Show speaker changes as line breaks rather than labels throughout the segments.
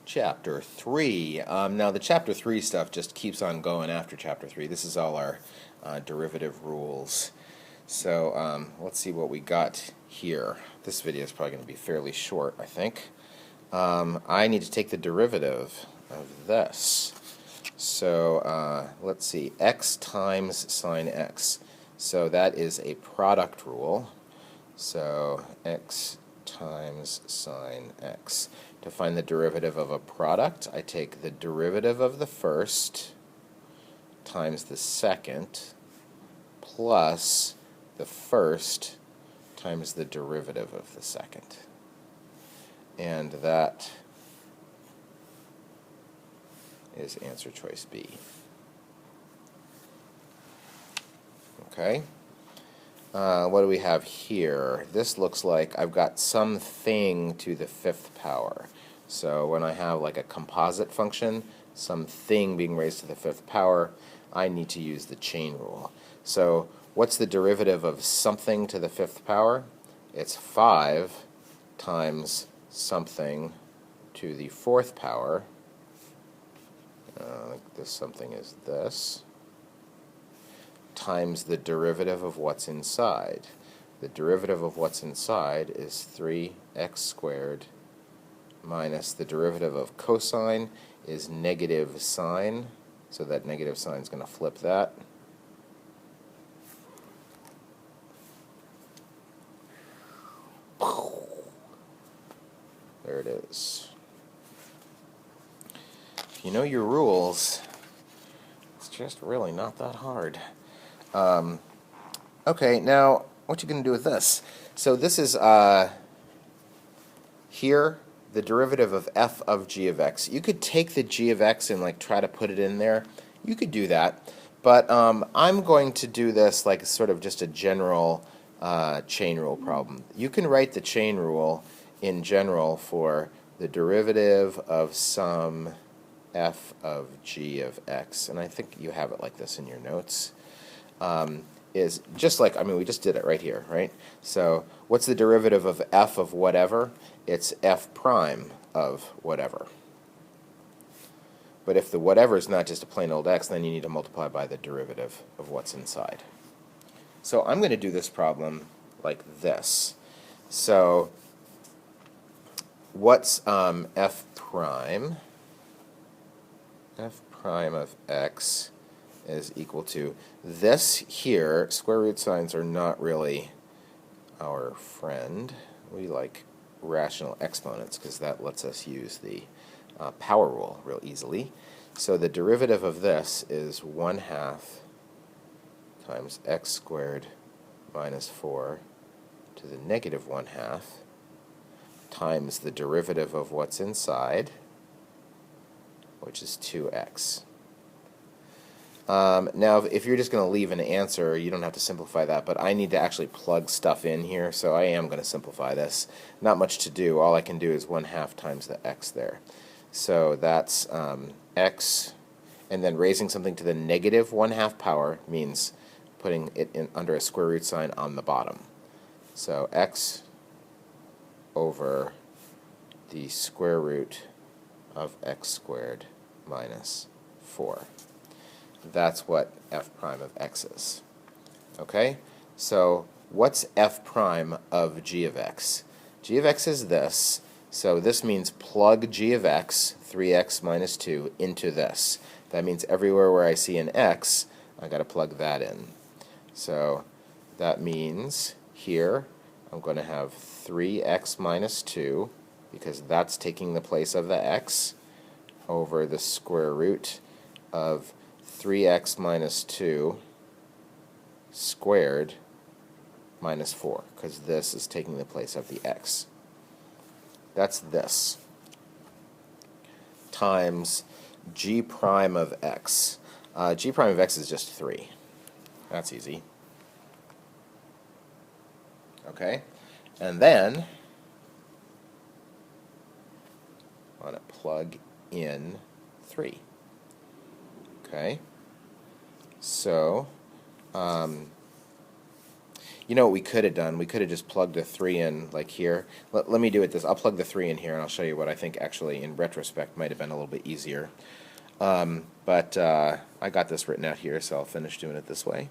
Chapter 3. Now the Chapter 3 stuff just keeps on going after Chapter 3. This is all our derivative rules. So let's see what we got here. This video is probably going to be fairly short, I think. I need to take the derivative of this. So let's see, x times sine x. So that is a product rule. So x times sine x. To find the derivative of a product, I take the derivative of the first times the second plus the first times the derivative of the second. And that is answer choice B. Okay. What do we have here? This looks like I've got something to the fifth power. So when I have like a composite function, something being raised to the fifth power, I need to use the chain rule. So what's the derivative of something to the fifth power? It's 5 times something to the fourth power. This something is this, times the derivative of what's inside. The derivative of what's inside is 3x squared minus the derivative of cosine is negative sine, so that negative sign is going to flip that. There it is. If you know your rules, it's just really not that hard. Okay, now what you going to do with this? So this is here the derivative of f of g of x. You could take the g of x and like try to put it in there. You could do that, but I'm going to do this like sort of just a general chain rule problem. You can write the chain rule in general for the derivative of some f of g of x, and I think you have it like this in your notes. Is just like, I mean, we just did it right here, right? So what's the derivative of f of whatever? It's f prime of whatever. But if the whatever is not just a plain old x, then you need to multiply by the derivative of what's inside. So I'm going to do this problem like this. So what's f prime? F prime of x is equal to this here. Square root signs are not really our friend. We like rational exponents because that lets us use the power rule real easily. So the derivative of this is 1/2 times x squared minus 4 to the negative 1/2 times the derivative of what's inside, which is 2x. Now, if you're just going to leave an answer, you don't have to simplify that, but I need to actually plug stuff in here, so I am going to simplify this. Not much to do. All I can do is 1/2 times the x there. So that's x, and then raising something to the negative 1/2 power means putting it in under a square root sign on the bottom. So x over the square root of x squared minus 4. That's what f prime of x is. Okay? So what's f prime of g of x? G of x is this, so this means plug g of x, 3x minus 2, into this. That means everywhere where I see an x, I've got to plug that in. So that means here I'm going to have 3x minus 2, because that's taking the place of the x, over the square root of 3x minus 2 squared minus 4, because this is taking the place of the x. That's this, times g prime of x. G prime of x is just 3. That's easy. Okay, and then I want to plug in 3. Okay, so You know what we could have done? We could have just plugged a 3 in, like here. Let me do it this. I'll plug the 3 in here, and I'll show you what I think actually, in retrospect, might have been a little bit easier. But I got this written out here, so I'll finish doing it this way.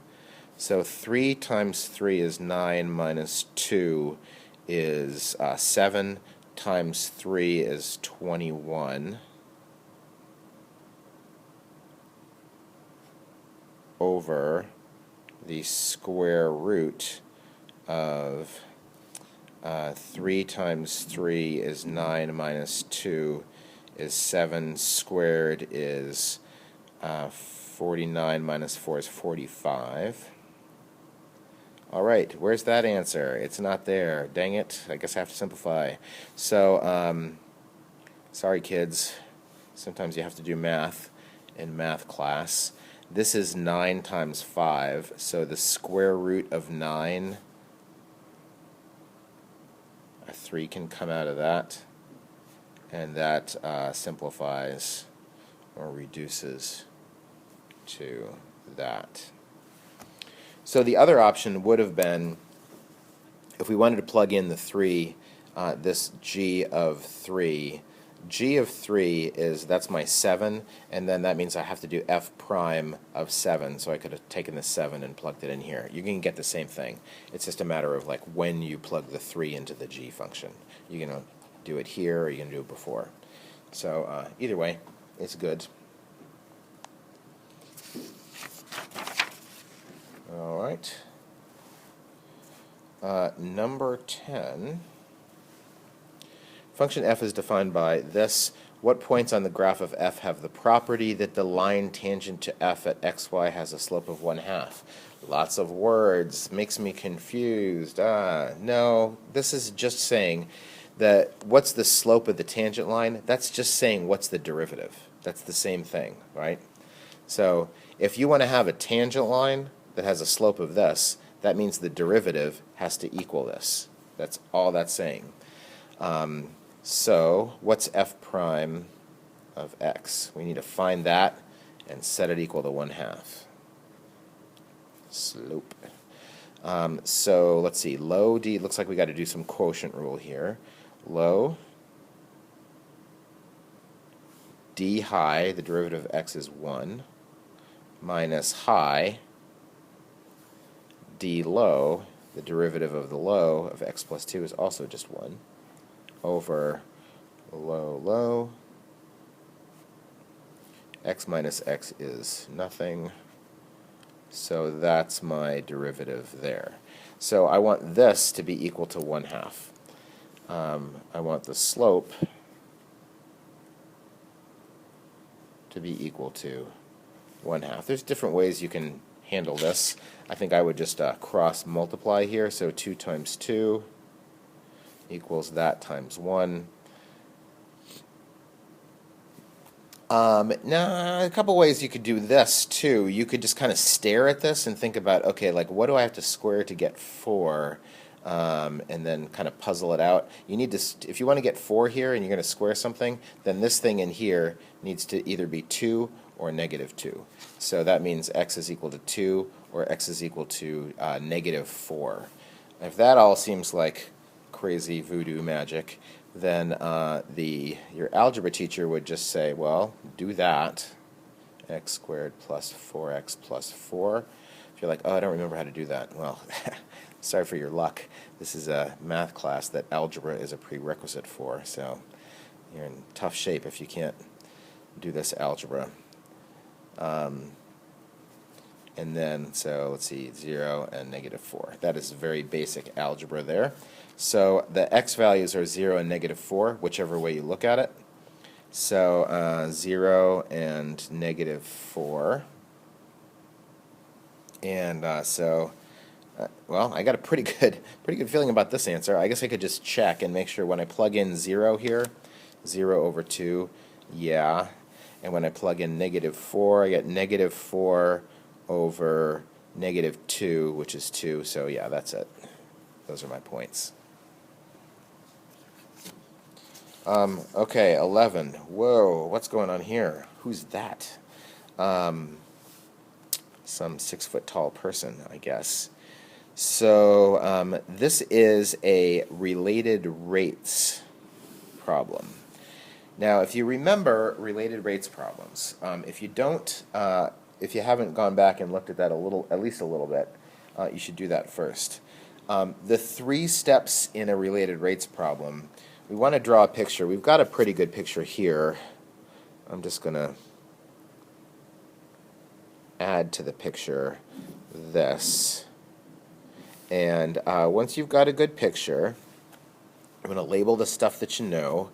So 3 times 3 is 9 minus 2 is 7 times 3 is 21 over the square root of 3 times 3 is 9 minus 2 is 7 squared is 49 minus 4 is 45. All right, where's that answer? It's not there. Dang it. I guess I have to simplify. So, sorry kids. Sometimes you have to do math in math class. This is 9 times 5, so the square root of 9, a 3 can come out of that, and that simplifies or reduces to that. So the other option would have been, if we wanted to plug in the 3, this g of 3. G of 3 is, that's my 7, and then that means I have to do f prime of 7, so I could have taken the 7 and plugged it in here. You can get the same thing. It's just a matter of like when you plug the 3 into the g function. You're going to do it here, or you're going to do it before. So either way, it's good. All right. Number 10. Function f is defined by this. What points on the graph of f have the property that the line tangent to f at xy has a slope of 1/2? Lots of words. Makes me confused. No, this is just saying that what's the slope of the tangent line? That's just saying what's the derivative. That's the same thing, right? So if you want to have a tangent line that has a slope of this, that means the derivative has to equal this. That's all that's saying. So what's f prime of x? We need to find that and set it equal to 1/2. Slope. So let's see, low d, looks like we got to do some quotient rule here. Low d high, the derivative of x is 1, minus high d low, the derivative of the low of x plus 2 is also just 1, over low, x minus x is nothing, so that's my derivative there. So I want this to be equal to 1/2. I want the slope to be equal to 1/2. There's different ways you can handle this. I think I would just cross multiply here, so 2 times 2 equals that times 1. Now, a couple ways you could do this too. You could just kind of stare at this and think about, okay, like what do I have to square to get 4? And then kind of puzzle it out. You need to, if you want to get 4 here and you're going to square something, then this thing in here needs to either be 2 or -2. So that means x is equal to 2 or x is equal to -4. If that all seems like crazy voodoo magic, then your algebra teacher would just say, well, do that, x squared plus 4x plus 4. If you're like, oh, I don't remember how to do that, well, sorry for your luck. This is a math class that algebra is a prerequisite for, so you're in tough shape if you can't do this algebra. And then, so let's see, 0 and -4. That is very basic algebra there. So the x values are 0 and -4, whichever way you look at it. So 0 and -4. And well, I got a pretty good feeling about this answer. I guess I could just check and make sure when I plug in 0 here, 0 over 2, yeah. And when I plug in -4, I get -4 over -2, which is 2. So yeah, that's it. Those are my points. Okay, 11. Whoa, what's going on here? Who's that? Some 6-foot tall person, I guess. So this is a related rates problem. Now, if you remember related rates problems, if you don't, if you haven't gone back and looked at that at least a little bit, you should do that first. The 3 steps in a related rates problem, we want to draw a picture. We've got a pretty good picture here. I'm just going to add to the picture this. And once you've got a good picture, I'm going to label the stuff that you know.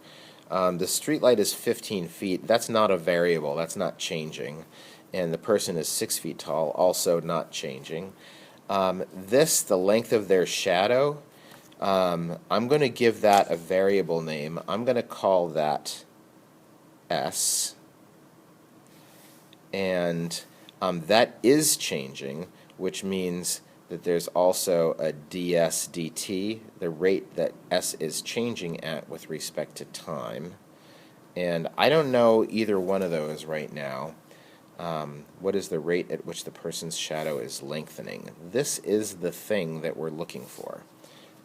The street light is 15 feet. That's not a variable. That's not changing. And the person is 6 feet tall, also not changing. The length of their shadow, I'm going to give that a variable name. I'm going to call that S. And that is changing, which means that there's also a ds dt, the rate that S is changing at with respect to time. And I don't know either one of those right now. What is the rate at which the person's shadow is lengthening? This is the thing that we're looking for,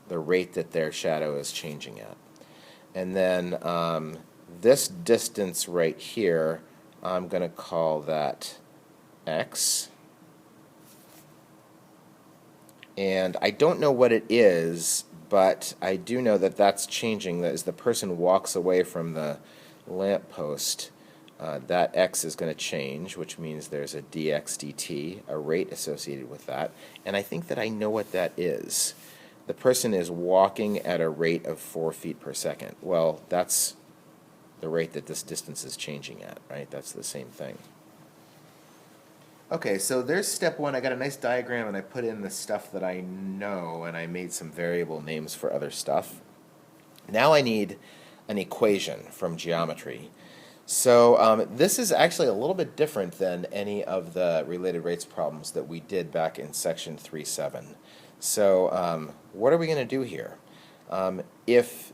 the rate that their shadow is changing at. And then this distance right here, I'm going to call that X. And I don't know what it is, but I do know that that's changing. That as the person walks away from the lamppost, that X is going to change, which means there's a dx dt, a rate associated with that. And I think that I know what that is. The person is walking at a rate of 4 feet per second. Well, that's the rate that this distance is changing at, right? That's the same thing. Okay, so there's step 1. I got a nice diagram and I put in the stuff that I know, and I made some variable names for other stuff. Now I need an equation from geometry. So this is actually a little bit different than any of the related rates problems that we did back in section 3.7. So what are we going to do here? If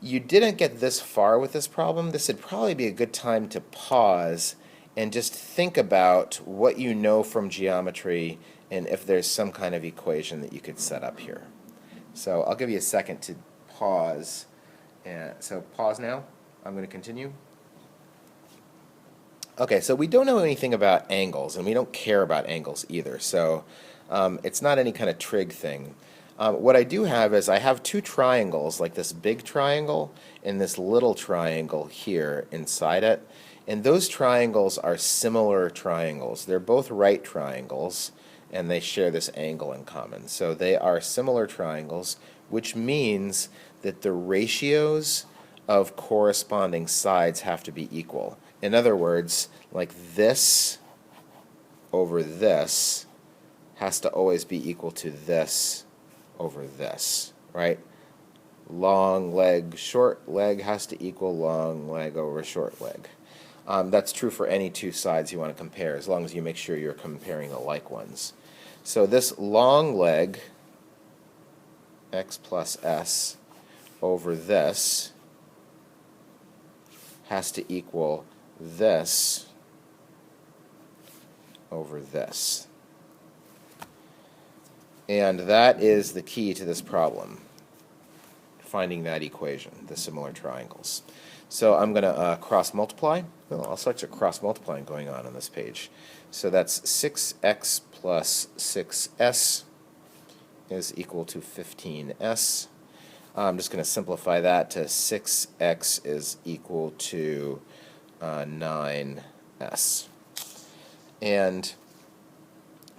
you didn't get this far with this problem, this would probably be a good time to pause and just think about what you know from geometry and if there's some kind of equation that you could set up here. So I'll give you a second to pause. So pause now. I'm going to continue. Okay, so we don't know anything about angles, and we don't care about angles either, so it's not any kind of trig thing. What I do have is I have 2 triangles, like this big triangle and this little triangle here inside it, and those triangles are similar triangles. They're both right triangles, and they share this angle in common. So they are similar triangles, which means that the ratios of corresponding sides have to be equal. In other words, like this over this has to always be equal to this over this, right? Long leg, short leg has to equal long leg over short leg. That's true for any 2 sides you want to compare, as long as you make sure you're comparing the like ones. So this long leg, x plus s, over this has to equal this over this. And that is the key to this problem, finding that equation, the similar triangles. So I'm going to cross multiply. Well, all sorts of cross multiplying going on this page. So that's 6x plus 6s is equal to 15s. I'm just going to simplify that to 6x is equal to 9s. And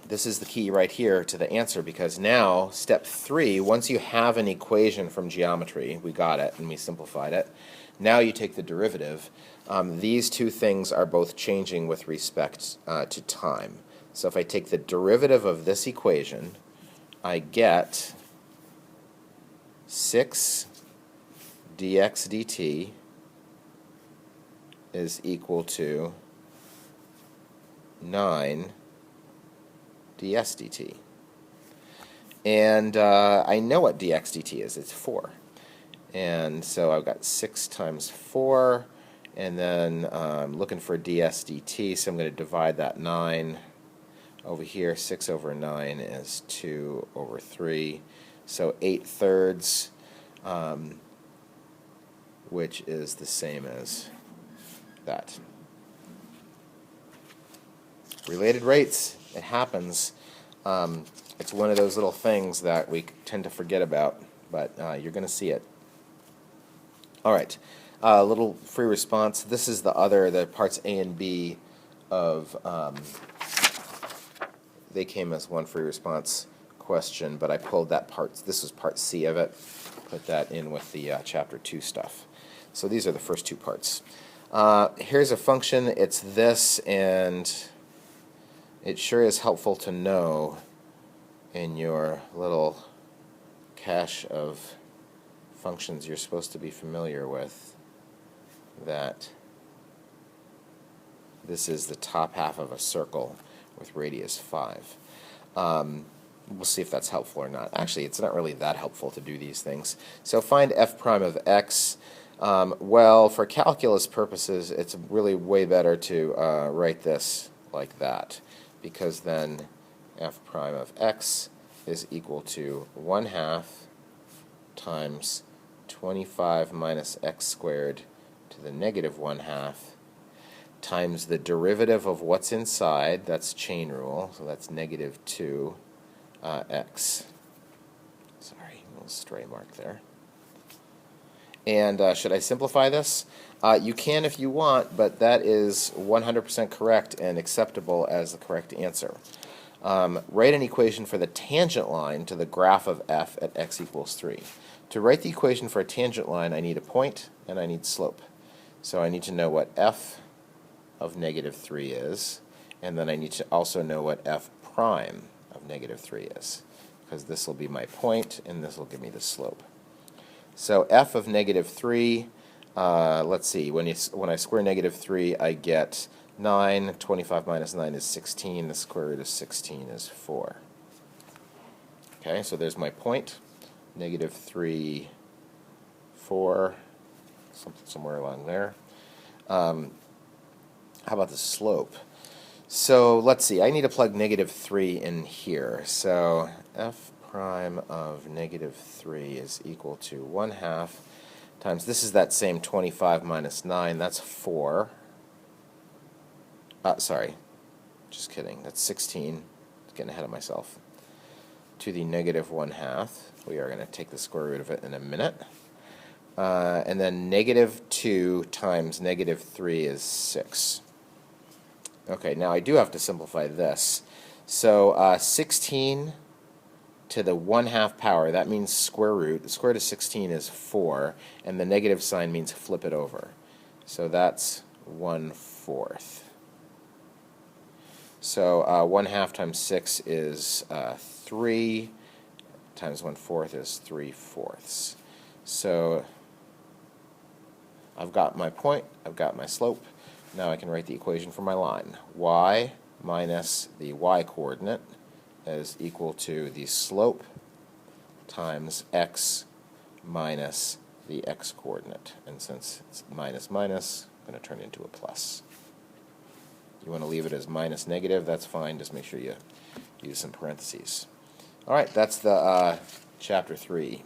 this is the key right here to the answer, because now, step 3, once you have an equation from geometry, we got it and we simplified it, now you take the derivative. These 2 things are both changing with respect to time. So if I take the derivative of this equation, I get 6 dx dt is equal to 9 ds dt. And I know what dx dt is. It's 4. And so I've got 6 times 4, and then I'm looking for ds dt, so I'm going to divide that 9 Over here, 6 over 9 is 2 over 3. So 8/3, which is the same as that. Related rates, it happens. It's one of those little things that we tend to forget about, but you're going to see it. All right, a little free response. This is the parts A and B of, they came as one free response question, but I pulled that part. This was part C of it. Put that in with the chapter 2 stuff. So these are the first two parts. Here's a function. It's this, and it sure is helpful to know in your little cache of functions you're supposed to be familiar with that this is the top half of a circle with radius 5. We'll see if that's helpful or not. Actually, it's not really that helpful to do these things. So find f prime of x. Well, for calculus purposes, it's really way better to write this like that, because then f prime of x is equal to 1/2 times 25 minus x squared to the negative 1/2 times the derivative of what's inside, that's chain rule, so that's negative 2 x. Sorry, a little stray mark there. And should I simplify this? You can if you want, but that is 100% correct and acceptable as the correct answer. Write an equation for the tangent line to the graph of f at x equals 3. To write the equation for a tangent line, I need a point and I need slope. So I need to know what f of negative 3 is, and then I need to also know what f prime of negative 3 is, because this will be my point and this will give me the slope. So f of negative 3, let's see, when I square negative 3, I get 9. 25 minus 9 is 16. The square root of 16 is 4. Okay, so there's my point. Negative 3, 4, somewhere along there. How about the slope? So let's see, I need to plug negative 3 in here. So f prime of negative 3 is equal to 1/2 times, this is that same 25 minus 9, that's 4. Sorry, just kidding, that's 16. Getting ahead of myself. To the negative 1/2. We are going to take the square root of it in a minute. And then negative 2 times negative 3 is 6. Okay, now I do have to simplify this. So 16 to the 1/2 power, that means square root. The square root of 16 is 4, and the negative sign means flip it over. So that's 1/4. So 1/2 times 6 is 3, times 1/4 is 3/4. So I've got my point, I've got my slope. Now I can write the equation for my line. Y minus the y-coordinate is equal to the slope times x minus the x-coordinate. And since it's minus minus, I'm going to turn it into a plus. You want to leave it as minus negative, that's fine. Just make sure you use some parentheses. All right, that's the chapter 3.